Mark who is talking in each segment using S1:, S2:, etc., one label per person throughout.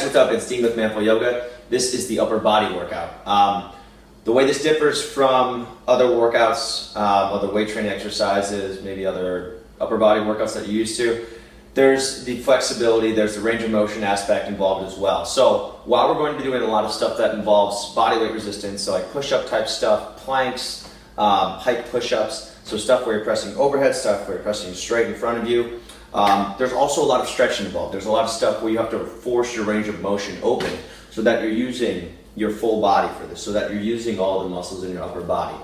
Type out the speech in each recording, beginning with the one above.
S1: what's up? It's Dean with Manful Yoga. This is the upper body workout. The way this differs from other workouts, other weight training exercises, maybe other upper body workouts that you're used to, there's the flexibility, there's the range of motion aspect involved as well. So while we're going to be doing a lot of stuff that involves body weight resistance, so like push-up type stuff, planks, pike push-ups, so stuff where you're pressing overhead, stuff where you're pressing straight in front of you. There's also a lot of stretching involved. There's a lot of stuff where you have to force your range of motion open so that you're using your full body for this, so that you're using all the muscles in your upper body.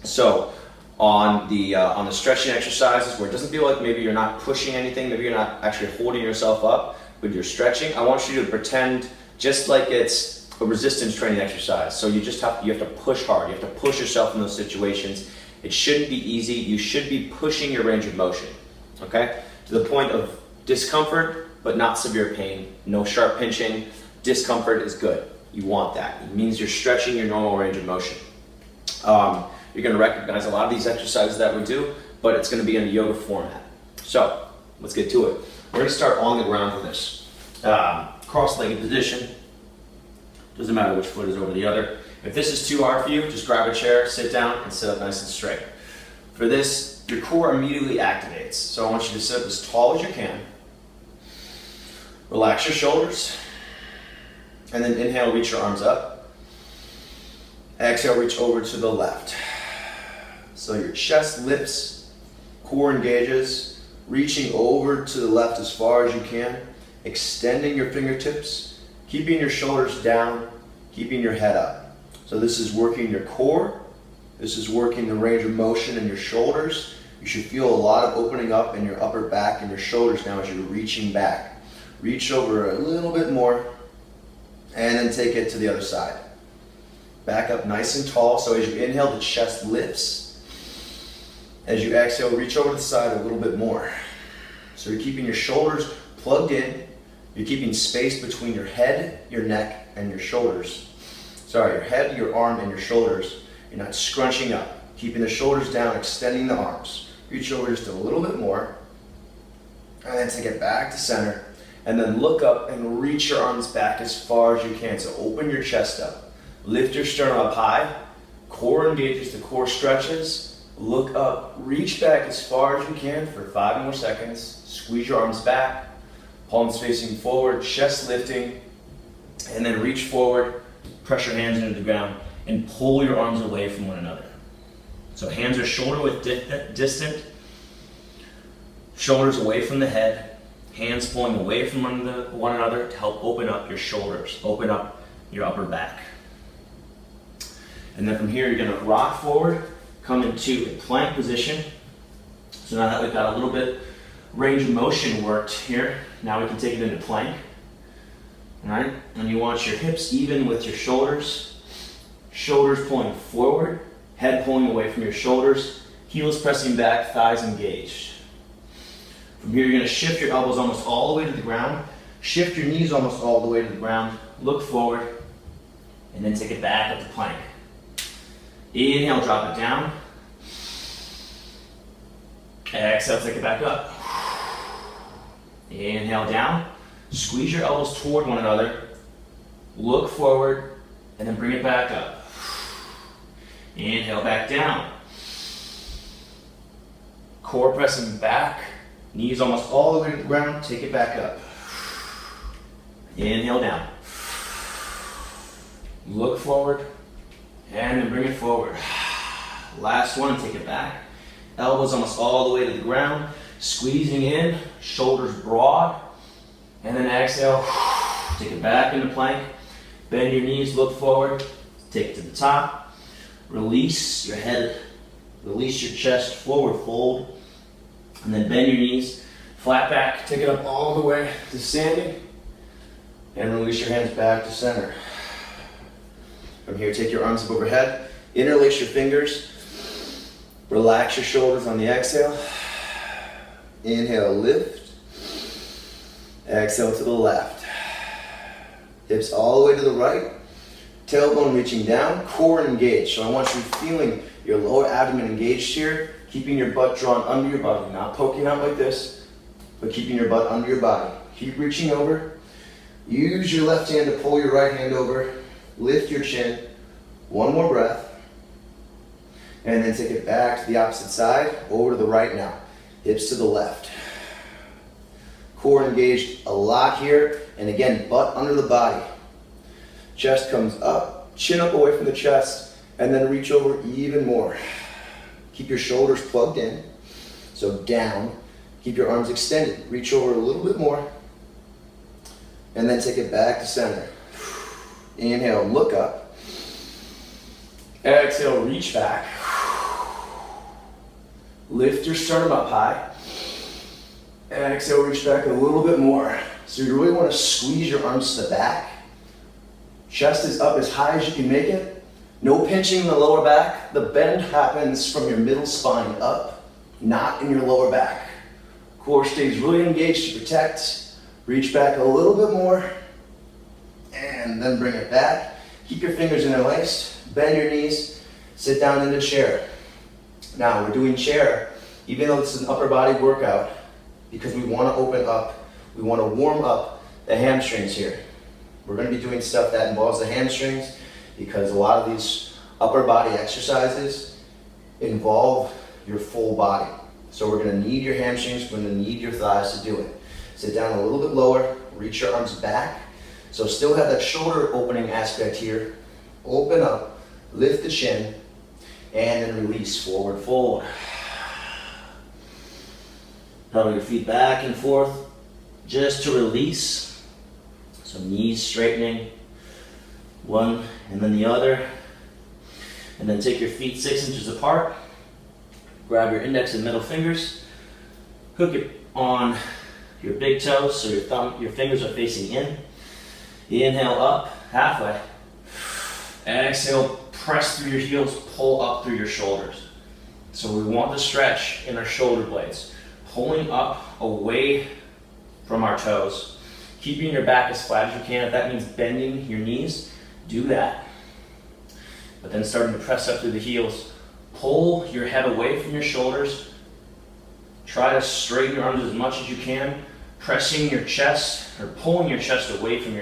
S1: So on the stretching exercises where it doesn't feel like maybe you're not pushing anything, maybe you're not actually holding yourself up, but you're stretching, I want you to pretend just like it's a resistance training exercise. So you have to push hard. You have to push yourself in those situations. It shouldn't be easy. You should be pushing your range of motion, okay? To the point of discomfort, but not severe pain. No sharp pinching. Discomfort is good. You want that. It means you're stretching your normal range of motion. You're going to recognize a lot of these exercises that we do, but it's going to be in a yoga format. So let's get to it. We're going to start on the ground for this. Cross-legged position. Doesn't matter which foot is over the other. If this is too hard for you, just grab a chair, sit down, and sit up nice and straight. For this, your core immediately activates. So I want you to sit up as tall as you can. Relax your shoulders. And then inhale, reach your arms up. Exhale, reach over to the left. So your chest lifts, core engages, reaching over to the left as far as you can, extending your fingertips, keeping your shoulders down, keeping your head up. So this is working your core. This is working the range of motion in your shoulders. You should feel a lot of opening up in your upper back and your shoulders now as you're reaching back. Reach over a little bit more and then take it to the other side. Back up nice and tall. So as you inhale, the chest lifts. As you exhale, reach over to the side a little bit more. So you're keeping your shoulders plugged in. You're keeping space between your head, your neck, and your shoulders. Sorry, your head, your arm, and your shoulders. You're not scrunching up. Keeping the shoulders down, extending the arms. Reach over just a little bit more. And then take it back to center. And then look up and reach your arms back as far as you can. So open your chest up. Lift your sternum up high. Core engages, the core stretches. Look up, reach back as far as you can for 5 more seconds. Squeeze your arms back. Palms facing forward, chest lifting. And then reach forward. Press your hands into the ground and pull your arms away from one another. So hands are shoulder width distant. Shoulders away from the head. Hands pulling away from one another to help open up your shoulders, open up your upper back. And then from here, you're going to rock forward, come into a plank position. So now that we've got a little bit range of motion worked here, now we can take it into plank. All right, and you want your hips even with your shoulders. Shoulders pulling forward, head pulling away from your shoulders, heels pressing back, thighs engaged. From here, you're going to shift your elbows almost all the way to the ground. Shift your knees almost all the way to the ground. Look forward, and then take it back up to plank. Inhale, drop it down. Exhale, take it back up. Inhale, down. Squeeze your elbows toward one another. Look forward, and then bring it back up. Inhale, back down. Core pressing back. Knees almost all the way to the ground. Take it back up. Inhale, down. Look forward, and then bring it forward. Last one, take it back. Elbows almost all the way to the ground. Squeezing in, shoulders broad. And then exhale, take it back into plank. Bend your knees, look forward. Take it to the top. Release your head. Release your chest, forward fold. And then bend your knees, flat back. Take it up all the way to standing. And release your hands back to center. From here, take your arms up overhead. Interlace your fingers. Relax your shoulders on the exhale. Inhale, lift. Exhale to the left. Hips all the way to the right. Tailbone reaching down. Core engaged. So I want you feeling your lower abdomen engaged here. Keeping your butt drawn under your body. Not poking out like this, but keeping your butt under your body. Keep reaching over.
S2: Use your left hand to pull your right hand over. Lift your chin. One more breath. And then take it back to the opposite side, over to the right now. Hips to the left. Core engaged a lot here. And again, butt under the body. Chest comes up, chin up away from the chest, and then reach over even more. Keep your shoulders plugged in. So down. Keep your arms extended. Reach over a little bit more. And then take it back to center. Inhale, look up. Exhale, reach back. Lift your sternum up high. Exhale, reach back a little bit more. So you really want to squeeze your arms to the back. Chest is up as high as you can make it. No pinching in the lower back. The bend happens from your middle spine up, not in your lower back. Core stays really engaged to protect. Reach back a little bit more. And then bring it back. Keep your fingers interlaced. Bend your knees. Sit down into chair. Now we're doing chair, even though this is an upper body workout, because we want to open up, we want to warm up the hamstrings here. We're going to be doing stuff that involves the hamstrings because a lot of these upper body exercises involve your full body. So we're going to need your hamstrings, we're going to need your thighs to do it. Sit down a little bit lower, reach your arms back. So still have that shoulder opening aspect here. Open up, lift the chin, and then release, forward fold. Pedal your feet back and forth just to release. So knees straightening, one and then the other. And then take your feet 6 inches apart. Grab your index and middle fingers. Hook it on your big toes so your fingers are facing in. Inhale up, halfway. Exhale, press through your heels, pull up through your shoulders. So we want the stretch in our shoulder blades. Pulling up away from our toes. Keeping your back as flat as you can. If that means bending your knees, do that. But then starting to press up through the heels. Pull your head away from your shoulders. Try to straighten your arms as much as you can. Pressing your chest or pulling your chest away from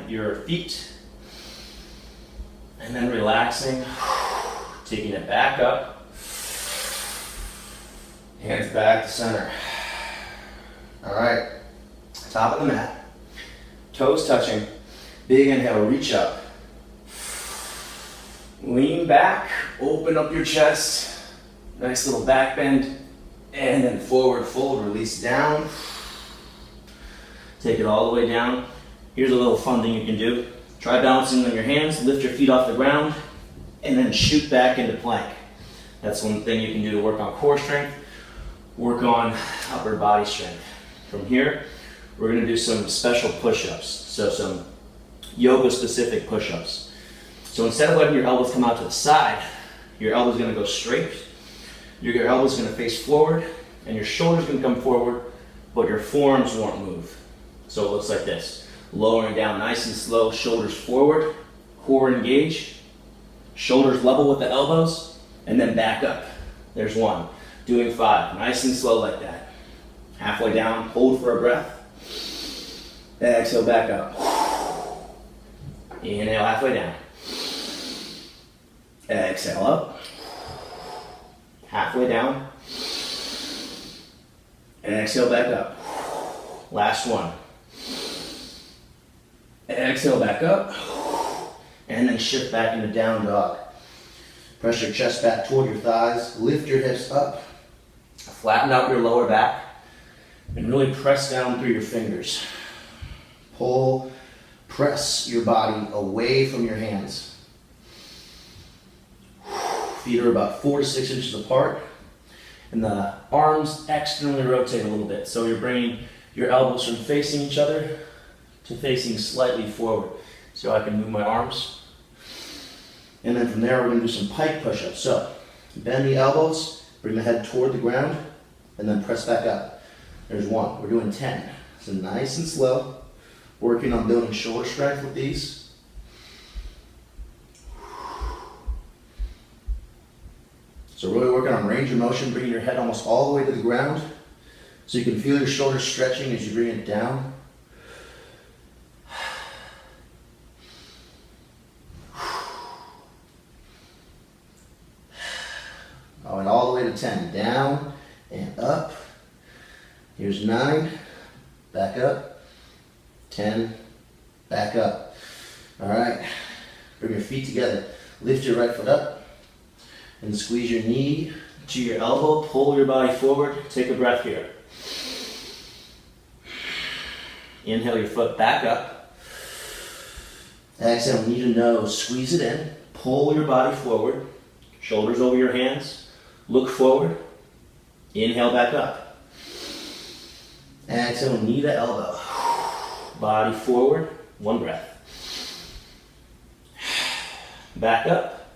S2: your feet. And then relaxing. Taking it back up. Hands back to center. All right. Top of the mat. Toes touching. Big inhale, reach up. Lean back, open up your chest. Nice little back bend. And then forward fold, release down. Take it all the way down. Here's a little fun thing you can do. Try balancing on your hands, lift your feet off the ground, and then shoot back into plank. That's one thing you can do to work on core strength, work on upper body strength. From here, we're gonna do some special push-ups. So some yoga-specific push-ups. So instead of letting your elbows come out to the side, your elbow's gonna go straight, your elbow's gonna face forward, and your shoulder's gonna come forward, but your forearms won't move. So it looks like this. Lowering down nice and slow, shoulders forward, core engaged, shoulders level with the elbows, and then back up. There's one. Doing 5, nice and slow like that. Halfway down, hold for a breath. Exhale, back up. Inhale, halfway down. Exhale up. Halfway down. Exhale, back up. Last one. Exhale, back up. And then shift back into down dog. Press your chest back toward your thighs. Lift your hips up. Flatten out your lower back. And really press down through your fingers. Pull, press your body away from your hands. Feet are about 4 to 6 inches apart. And the arms externally rotate a little bit. So you're bringing your elbows from facing each other to facing slightly forward. So I can move my arms. And then from there, we're going to do some pike push-ups. So bend the elbows, bring the head toward the ground, and then press back up. There's one. We're doing 10. So nice and slow. Working on building shoulder strength with these. So really working on range of motion, bringing your head almost all the way to the ground. So you can feel your shoulders stretching as you bring it down. way to 10. Down and up. Here's 9. Back up. 10. Back up. All right. Bring your feet together. Lift your right foot up and squeeze your knee to your elbow. Pull your body forward. Take a breath here. Inhale your foot back up. Exhale, knee to nose. Squeeze it in. Pull your body forward. Shoulders over your hands. Look forward. Inhale back up. Exhale, knee to elbow. Body forward. One breath. Back up.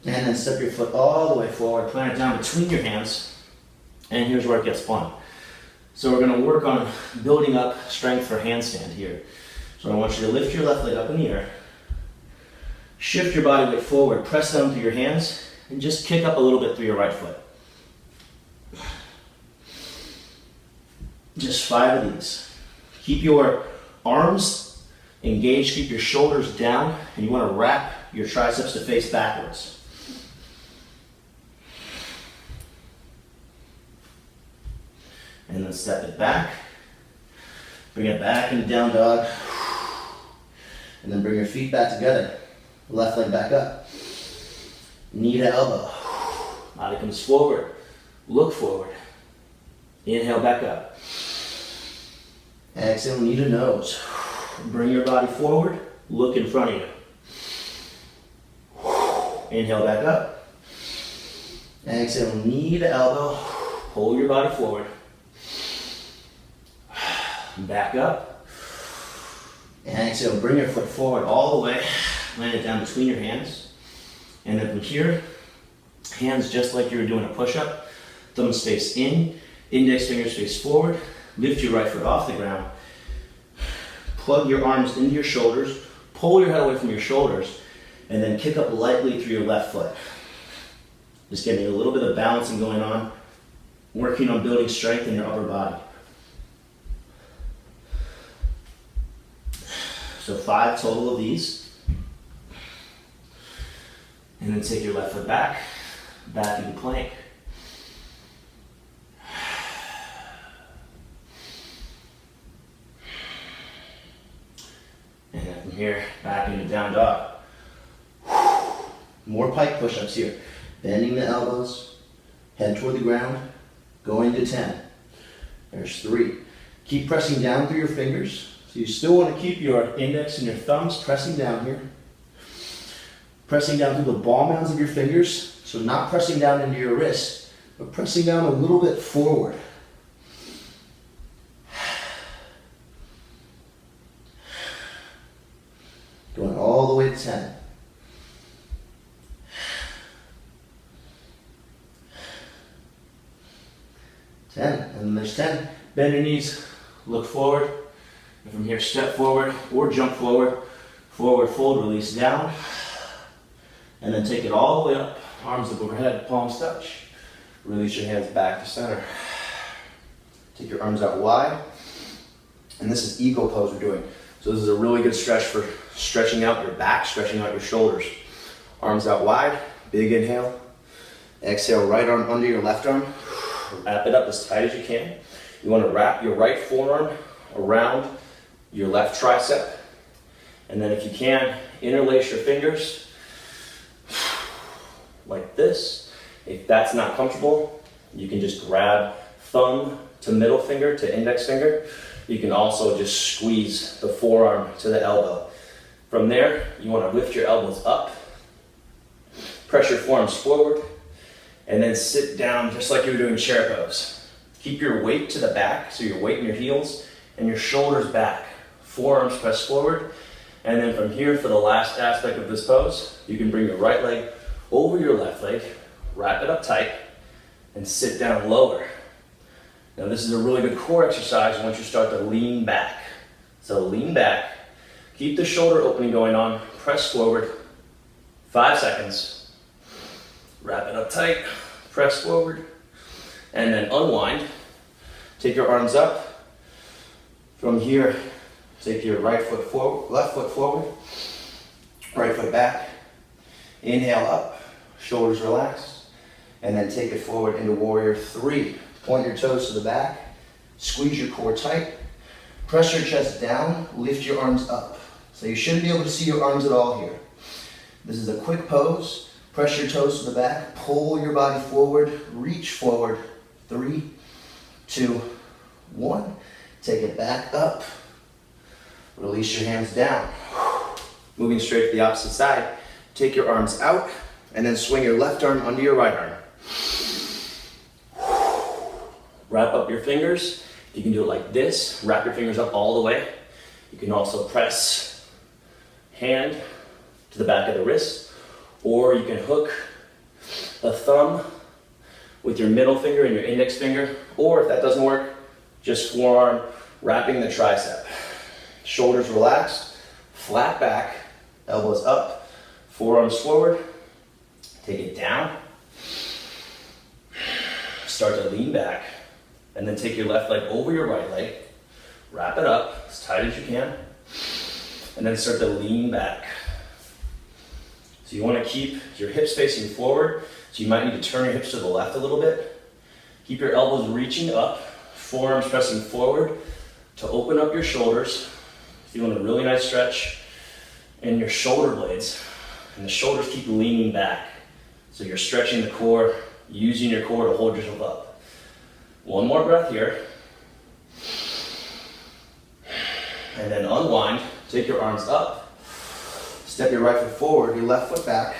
S2: And then step your foot all the way forward. Plant it down between your hands. And here's where it gets fun. So we're going to work on building up strength for handstand here. So I want you to lift your left leg up in the air. Shift your body weight forward. Press down through your hands. And just kick up a little bit through your right foot. Just 5 of these. Keep your arms engaged, keep your shoulders down, and you want to wrap your triceps to face backwards. And then step it back. Bring it back into down dog. And then bring your feet back together. Left leg back up. Knee to elbow. Body comes forward. Look forward. Inhale back up. Exhale, knee to nose. Bring your body forward. Look in front of you. Inhale back up. Exhale, knee to elbow. Pull your body forward. Back up. And exhale, bring your foot forward all the way. Land it down between your hands. And then from here, hands just like you were doing a push-up. Thumbs face in, index fingers face forward. Lift your right foot off the ground. Plug your arms into your shoulders. Pull your head away from your shoulders. And then kick up lightly through your left foot. Just getting a little bit of balancing going on. Working on building strength in your upper body. So 5 total of these. And then take your left foot back into plank. And then from here, back into down dog. More pike push-ups here. Bending the elbows, head toward the ground, going to 10. There's 3. Keep pressing down through your fingers. So you still want to keep your index and your thumbs pressing down here. Pressing down through the ball mounds of your fingers. So not pressing down into your wrist, but pressing down a little bit forward. Going all the way to 10. And then there's 10. Bend your knees, look forward. And from here, step forward or jump forward. Forward fold, release down. And then take it all the way up. Arms up overhead, palms touch. Release your hands back to center. Take your arms out wide. And this is eagle pose we're doing. So this is a really good stretch for stretching out your back, stretching out your shoulders. Arms out wide, big inhale. Exhale, right arm under your left arm. Wrap it up as tight as you can. You want to wrap your right forearm around your left tricep. And then if you can, interlace your fingers like this. If that's not comfortable, you can just grab thumb to middle finger to index finger. You can also just squeeze the forearm to the elbow. From there, you want to lift your elbows up, press your forearms forward, and then sit down just like you were doing chair pose. Keep your weight to the back, so your weight in your heels and your shoulders back. Forearms press forward, and then from here, for the last aspect of this pose, you can bring your right leg over your left leg, wrap it up tight, and sit down lower. Now this is a really good core exercise once you start to lean back. So lean back, keep the shoulder opening going on, press forward, 5 seconds, wrap it up tight, press forward, and then unwind. Take your arms up. From here, take your right foot forward, left foot forward, right foot back. Inhale up, shoulders relaxed. and then take it forward into warrior 3. Point your toes to the back, squeeze your core tight, press your chest down, lift your arms up. So you shouldn't be able to see your arms at all here. This is a quick pose. Press your toes to the back, pull your body forward, reach forward. 3, 2, 1. Take it back up. Release your hands down. Moving straight to the opposite side. Take your arms out and then swing your left arm under your right arm. Wrap up your fingers. You can do it like this. Wrap your fingers up all the way. You can also press hand to the back of the wrist, or you can hook a thumb with your middle finger and your index finger, or if that doesn't work, just forearm wrapping the tricep. Shoulders relaxed, flat back, elbows up, forearms forward. Take it down. Start to lean back, and then take your left leg over your right leg. Wrap it up as tight as you can, and then start to lean back. So you want to keep your hips facing forward, so you might need to turn your hips to the left a little bit. Keep your elbows reaching up, forearms pressing forward to open up your shoulders. Feeling a really nice stretch in your shoulder blades, and the shoulders keep leaning back. So you're stretching the core, using your core to hold yourself up. One more breath here. And then unwind, take your arms up. Step your right foot forward, your left foot back.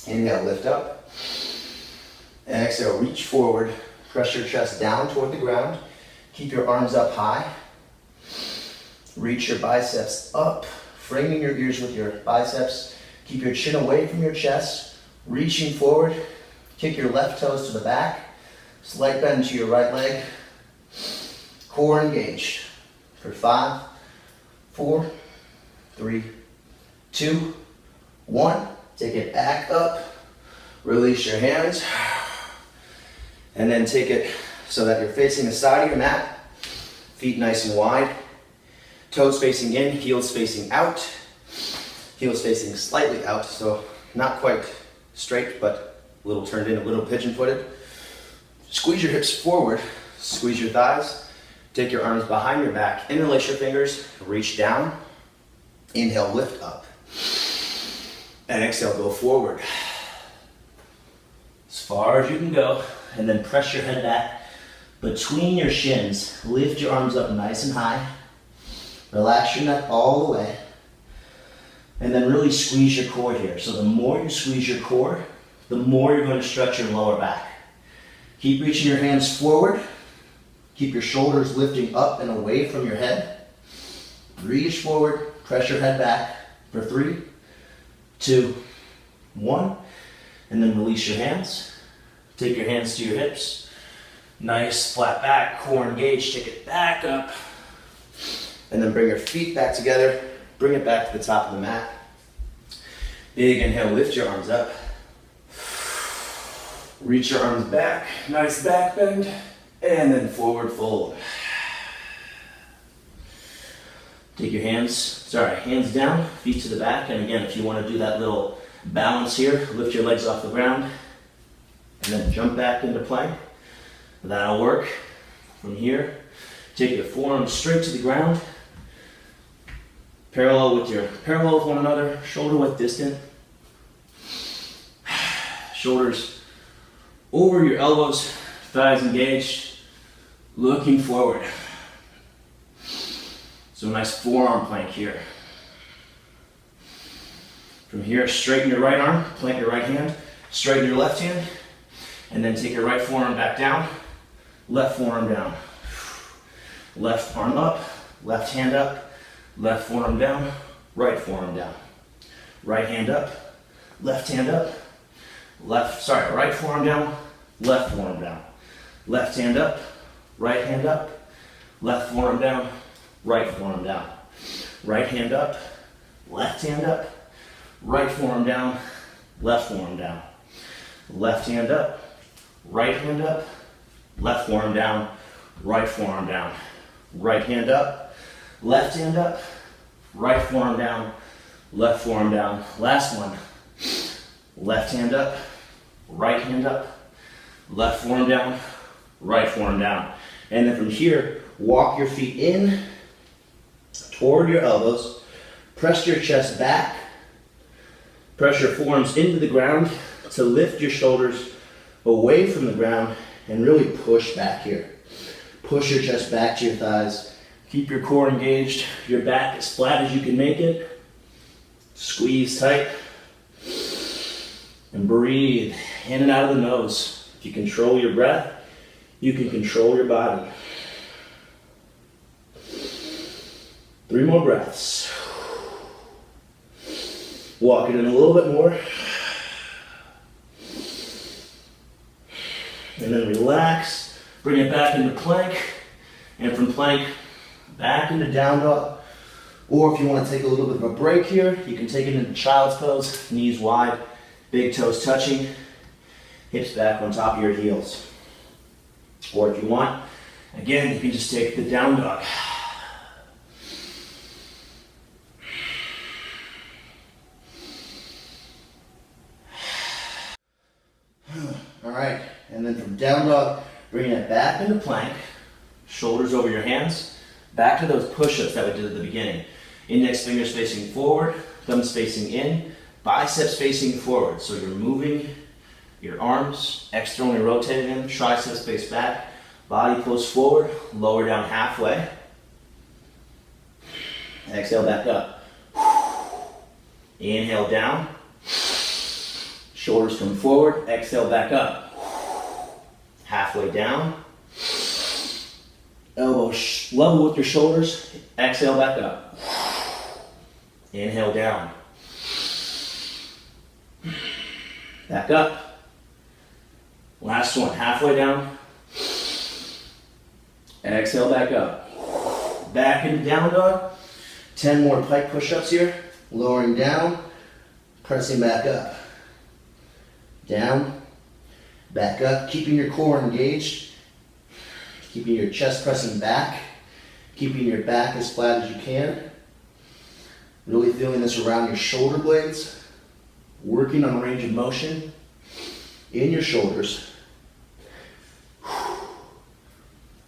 S2: Inhale, lift up. And exhale, reach forward. Press your chest down toward the ground. Keep your arms up high. Reach your biceps up, framing your ears with your biceps. Keep your chin away from your chest. Reaching forward. Kick your left toes to the back. Slight bend to your right leg. Core engaged. For 5, 4, 3, 2, 1. Take it back up. Release your hands. And then take it so that you're facing the side of your mat. Feet nice and wide. Toes facing in, heels facing out. Heels facing slightly out, so not quite straight, but a little turned in, a little pigeon-footed. Squeeze your hips forward. Squeeze your thighs. Take your arms behind your back, interlace your fingers, reach down. Inhale, lift up. And exhale, go forward. As far as you can go, and then press your head back between your shins. Lift your arms up nice and high. Relax your neck all the way. And then really squeeze your core here. So the more you squeeze your core, the more you're going to stretch your lower back. Keep reaching your hands forward. Keep your shoulders lifting up and away from your head. Reach forward, press your head back for 3, 2, 1. And then release your hands. Take your hands to your hips. Nice flat back, core engaged. Take it back up. And then bring your feet back together. Bring it back to the top of the mat. Big inhale, lift your arms up. Reach your arms back. Nice back bend. And then forward fold. Take your hands down, feet to the back. And again, if you want to do that little balance here, lift your legs off the ground and then jump back into plank. That'll work. From here, take your forearms straight to the ground. Parallel with one another, shoulder width distant. Shoulders over your elbows, thighs engaged. Looking forward. So a nice forearm plank here. From here, straighten your right arm, plant your right hand, straighten your left hand, and then take your right forearm back down, left forearm down. Left arm up, left hand up, left forearm down, right forearm down. Right hand up, left hand up, right forearm down, left forearm down. Left hand up, right hand up, left forearm down, right forearm down. Right hand up, left hand up, right forearm down, left forearm down. Left hand up, right hand up, left forearm down, right forearm down. Right hand up, left hand up, right forearm down, left forearm down. Last one. Left hand up,
S3: right hand up, left forearm down, right forearm down. And then from here, walk your feet in toward your elbows, press your chest back, press your forearms into the ground to lift your shoulders away from the ground and really push back here. Push your chest back to your thighs. Keep your core engaged, your back as flat as you can make it. Squeeze tight. And breathe in and out of the nose. If you control your breath, you can control your body. 3 more breaths. Walk it in a little bit more. And then relax. Bring it back into plank. And from plank, back into down dog. Or if you want to take a little bit of a break here, you can take it into child's pose, knees wide, big toes touching, hips back on top of your heels. Or if you want, again, you can just take the down dog. All right, and then from down dog, bring it back into plank, shoulders over your hands, back to those push-ups that we did at the beginning. Index fingers facing forward, thumbs facing in, biceps facing forward. So you're moving your arms, externally rotating them, triceps face back, body pulls forward, lower down halfway. Exhale back up. Inhale down. Shoulders come forward, exhale back up. Halfway down. Elbows level with your shoulders, exhale back up. Inhale down. Back up. Last one, halfway down. Exhale back up. Back into down dog. 10 more pike push-ups here. Lowering down, pressing back up. Down, back up, keeping your core engaged. Keeping your chest pressing back. Keeping your back as flat as you can. Really feeling this around your shoulder blades. Working on range of motion in your shoulders.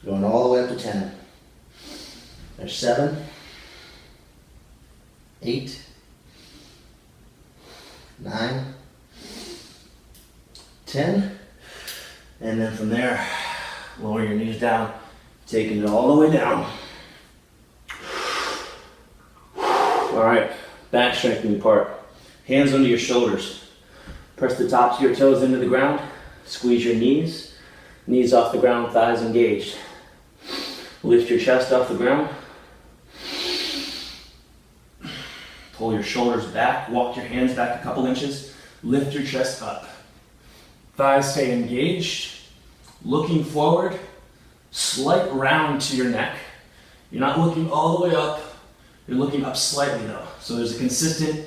S3: Going all the way up to 10. There's 7, 8, 9, 10. And then from there, lower your knees down, taking it all the way down. All right, back strengthening part. Hands under your shoulders. Press the tops of your toes into the ground. Squeeze your knees. Knees off the ground, thighs engaged. Lift your chest off the ground. Pull your shoulders back. Walk your hands back a couple inches. Lift your chest up. Thighs stay engaged. Looking forward. Slight round to your neck. You're not looking all the way up. You're looking up slightly though. So there's a consistent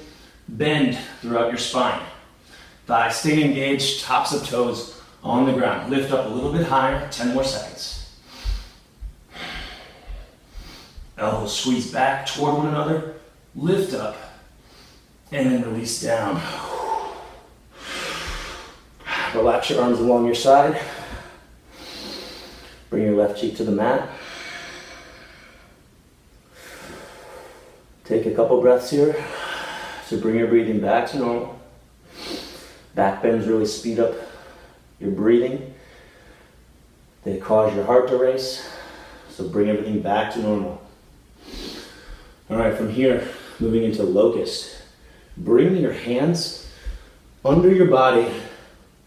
S3: bend throughout your spine. Thighs stay engaged, tops of toes on the ground. Lift up a little bit higher, 10 more seconds. Elbows squeeze back toward one another. Lift up and then release down. Relax your arms along your side. Bring your left cheek to the mat. Take a couple breaths here to bring your breathing back to normal. Back bends really speed up your breathing. They cause your heart to race, so bring everything back to normal. All right, from here, moving into locust. Bring your hands under your body,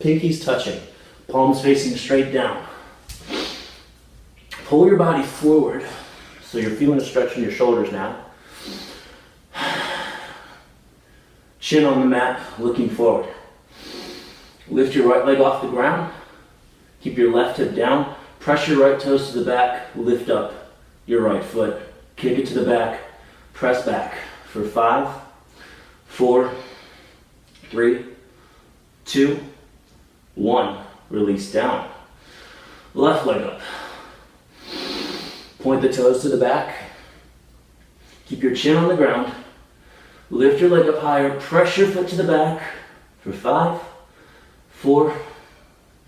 S3: pinkies touching, palms facing straight down. Pull your body forward, so you're feeling a stretch in your shoulders now. Chin on the mat, looking forward. Lift your right leg off the ground. Keep your left hip down. Press your right toes to the back. Lift up your right foot. Kick it to the back. Press back for 5, 4, 3, 2, 1. Release down. Left leg up. Point the toes to the back. Keep your chin on the ground. Lift your leg up higher. Press your foot to the back for 5, 4,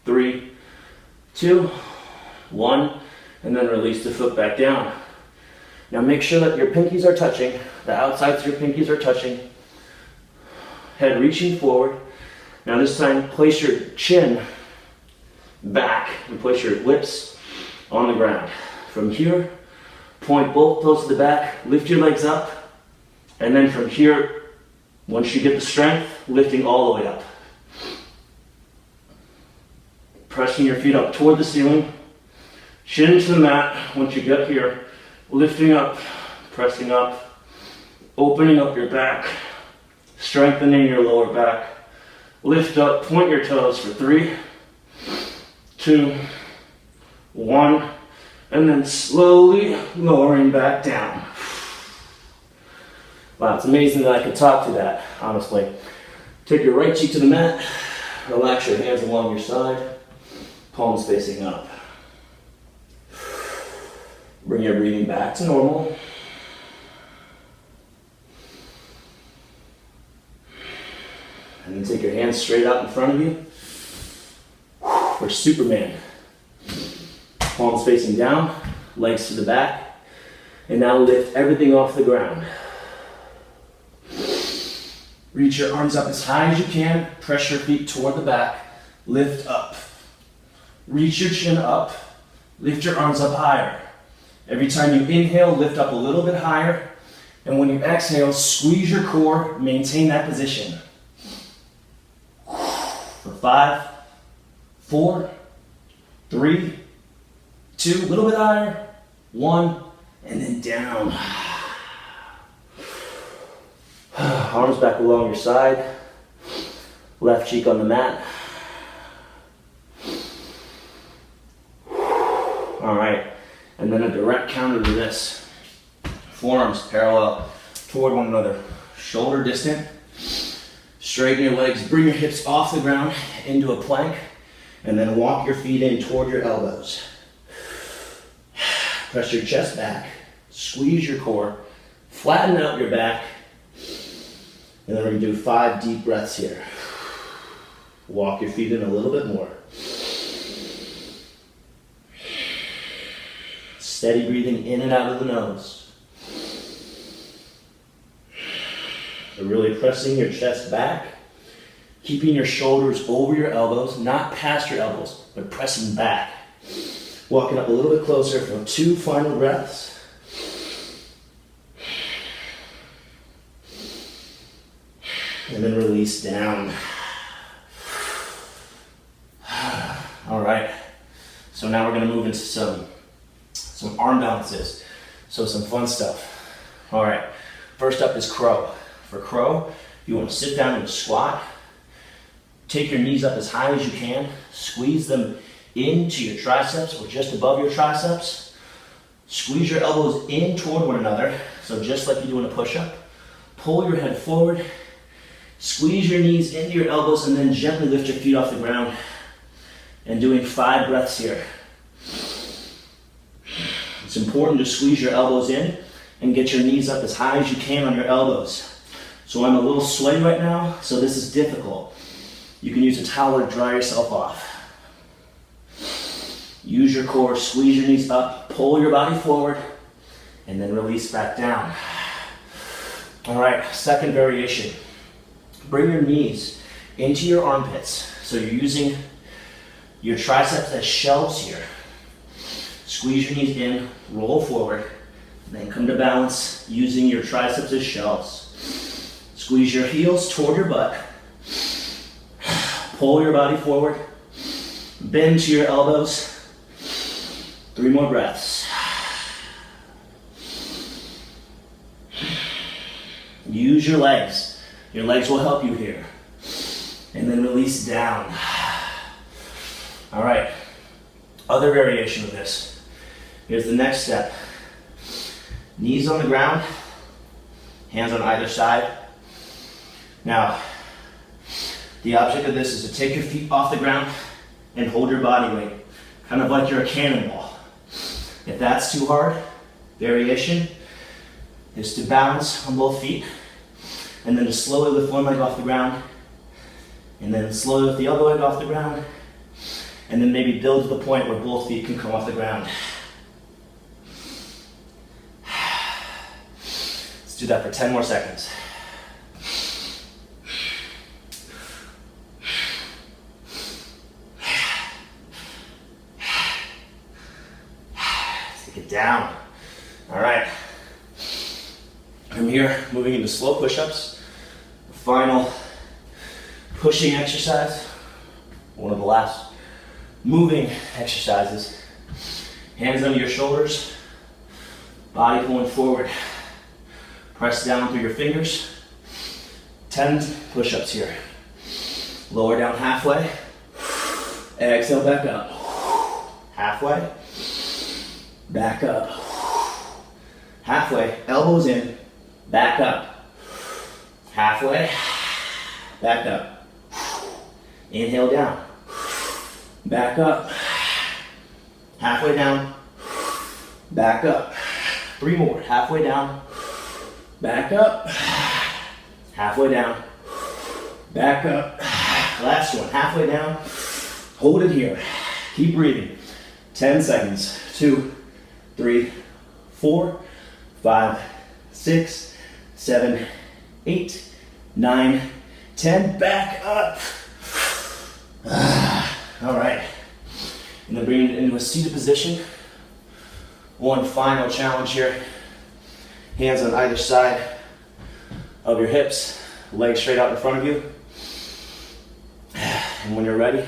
S3: 3, 2, 1, and then release the foot back down. Now make sure that your pinkies are touching, the outsides of your pinkies are touching, head reaching forward. Now this time place your chin back and place your lips on the ground. From here, point both toes to the back, lift your legs up, and then from here, once you get the strength, lifting all the way up. Pressing your feet up toward the ceiling, chin to the mat. Once you get here, lifting up, pressing up, opening up your back, strengthening your lower back. Lift up, point your toes for 3, 2, 1, and then slowly lowering back down. Wow, it's amazing that I could talk to that, honestly. Take your right cheek to the mat, relax your hands along your side, palms facing up. Bring your breathing back to normal. And then take your hands straight out in front of you for Superman. Palms facing down, legs to the back, and now lift everything off the ground. Reach your arms up as high as you can, press your feet toward the back, lift up. Reach your chin up, lift your arms up higher. Every time you inhale, lift up a little bit higher, and when you exhale, squeeze your core, maintain that position. For 5, 4, 3, 2, a little bit higher, 1, and then down. Arms back along your side, left cheek on the mat. All right, and then a direct counter to this. Forearms parallel toward one another, shoulder distant. Straighten your legs, bring your hips off the ground into a plank, and then walk your feet in toward your elbows. Press your chest back, squeeze your core, flatten out your back, and then we're going to do 5 deep breaths here. Walk your feet in a little bit more. Steady breathing in and out of the nose. So really pressing your chest back, keeping your shoulders over your elbows, not past your elbows, but pressing back. Walking up a little bit closer for 2 final breaths. And then release down. All right, so now we're gonna move into some arm balances. So some fun stuff. All right, first up is crow. For crow, you wanna sit down in a squat. Take your knees up as high as you can. Squeeze them into your triceps or just above your triceps. Squeeze your elbows in toward one another. So just like you do in a push-up. Pull your head forward. Squeeze your knees into your elbows and then gently lift your feet off the ground. And doing 5 breaths here. It's important to squeeze your elbows in and get your knees up as high as you can on your elbows. So I'm a little sweaty right now, so this is difficult. You can use a towel to dry yourself off. Use your core, squeeze your knees up, pull your body forward, and then release back down. All right, second variation. Bring your knees into your armpits. So you're using your triceps as shelves here. Squeeze your knees in, roll forward, then come to balance using your triceps as shelves. Squeeze your heels toward your butt. Pull your body forward. Bend to your elbows. 3 more breaths. Use your legs. Your legs will help you here. And then release down. All right. Other variation of this. Here's the next step. Knees on the ground. Hands on either side. Now, the object of this is to take your feet off the ground and hold your body weight, kind of like you're a cannonball. If that's too hard, variation is to balance on both feet and then to slowly lift one leg off the ground And then slowly lift the other leg off the ground. And then maybe build to the point where both feet can come off the ground. Let's do that for 10 more seconds. Take it down. All right. From here, moving into slow push-ups. Final pushing exercise. One of the last moving exercises. Hands under your shoulders. Body pulling forward. Press down through your fingers. 10 push-ups here. Lower down halfway. Exhale back up. Halfway. Back up. Halfway. Elbows in. Back up. Halfway. Back up. Inhale down. Back up. Halfway down. Back up. 3 more. Halfway down. Back up. Halfway down. Back up. Last one. Halfway down. Hold it here. Keep breathing. 10 seconds. 2, 3, 4, 5, 6, 7, 8, 9, 10. Back up. All right. And then bring it into a seated position. One final challenge here. Hands on either side of your hips. Legs straight out in front of you. And when you're ready,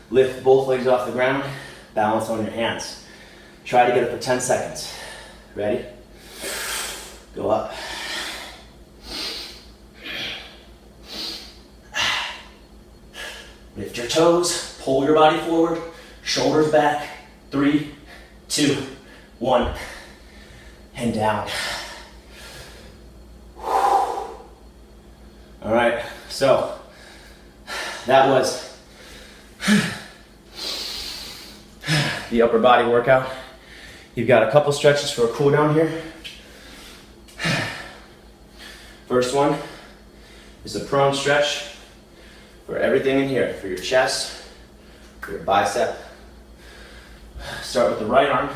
S3: lift both legs off the ground. Balance on your hands. Try to get it for 10 seconds. Ready? Go up. Lift your toes, pull your body forward, shoulders back. 3, 2, 1, and down. All right, so that was the upper body workout. You've got a couple stretches for a cool down here. First one is a prone stretch for everything in here, for your chest, for your bicep. Start with the right arm.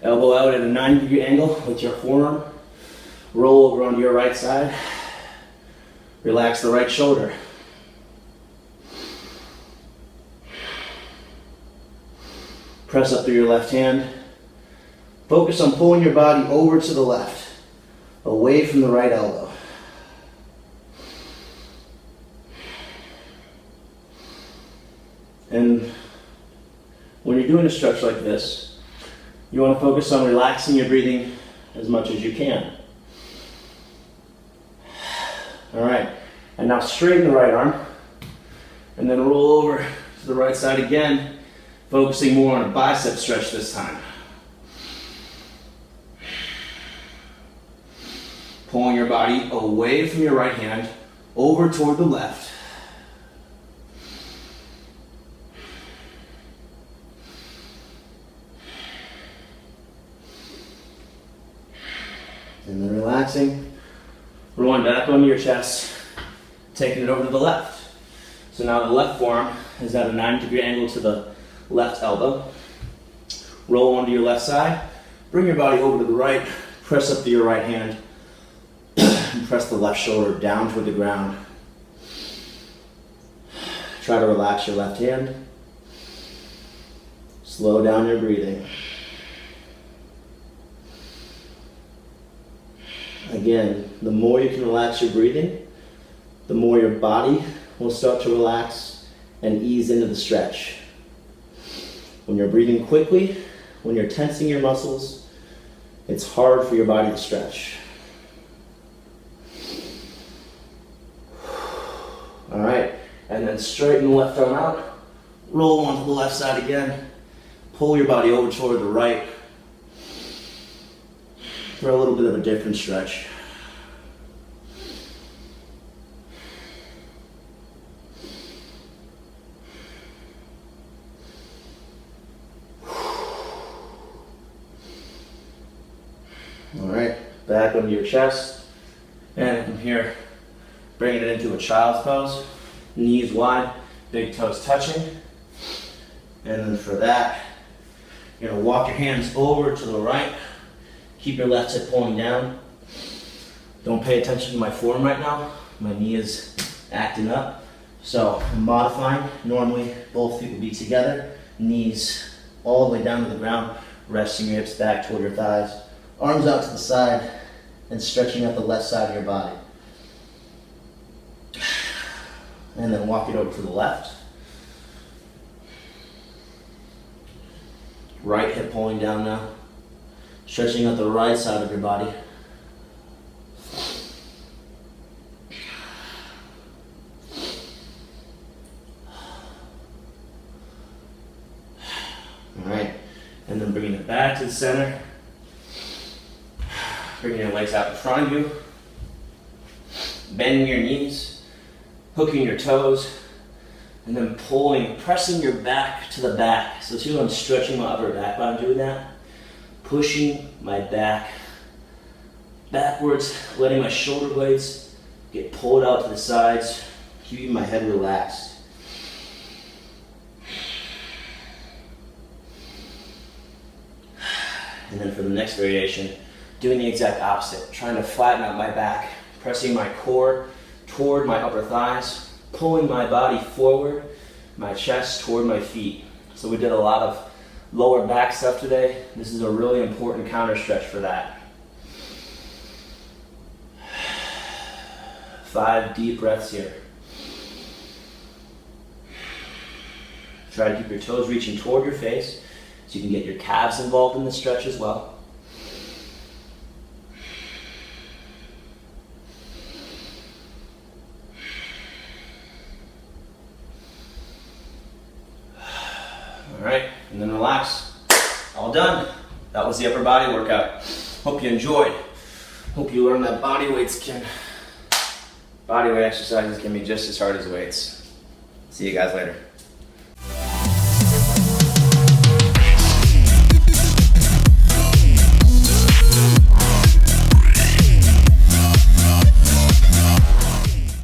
S3: Elbow out at a 90-degree angle with your forearm. Roll over onto your right side. Relax the right shoulder. Press up through your left hand. Focus on pulling your body over to the left, away from the right elbow. And when you're doing a stretch like this, you want to focus on relaxing your breathing as much as you can. All right, and now straighten the right arm, and then roll over to the right side again, focusing more on a bicep stretch this time. Pulling your body away from your right hand, over toward the left. And then relaxing, rolling back onto your chest, taking it over to the left. So now the left forearm is at a 90-degree angle to the left elbow. Roll onto your left side, bring your body over to the right, press up to your right hand, and press the left shoulder down toward the ground. Try to relax your left hand. Slow down your breathing. Again, the more you can relax your breathing, the more your body will start to relax and ease into the stretch. When you're breathing quickly, when you're tensing your muscles, it's hard for your body to stretch. All right, and then straighten the left arm out, roll onto the left side again, pull your body over toward the right for a little bit of a different stretch. All right, back onto your chest, and from here, bringing it into a child's pose. Knees wide, big toes touching. And then for that, you're gonna walk your hands over to the right. Keep your left hip pulling down. Don't pay attention to my form right now. My knee is acting up. So I'm modifying. Normally both feet would be together. Knees all the way down to the ground. Resting your hips back toward your thighs. Arms out to the side and stretching out the left side of your body. And then walk it over to the left. Right hip pulling down now. Stretching out the right side of your body. Alright, and then bringing it back to the center. Bringing your legs out in front of you. Bending your knees. Hooking your toes. And then pulling, pressing your back to the back. So see, I'm stretching my upper back while I'm doing that. Pushing my back backwards, letting my shoulder blades get pulled out to the sides, keeping my head relaxed. And then for the next variation, doing the exact opposite, trying to flatten out my back, pressing my core toward my upper thighs, pulling my body forward, my chest toward my feet. So we did a lot of lower back stuff today. This is a really important counter stretch for that. 5 deep breaths here. Try to keep your toes reaching toward your face so you can get your calves involved in the stretch as well. All right, and then relax. All done. That was the upper body workout. Hope you enjoyed. Hope you learned that body weight exercises can be just as hard as weights. See you guys later.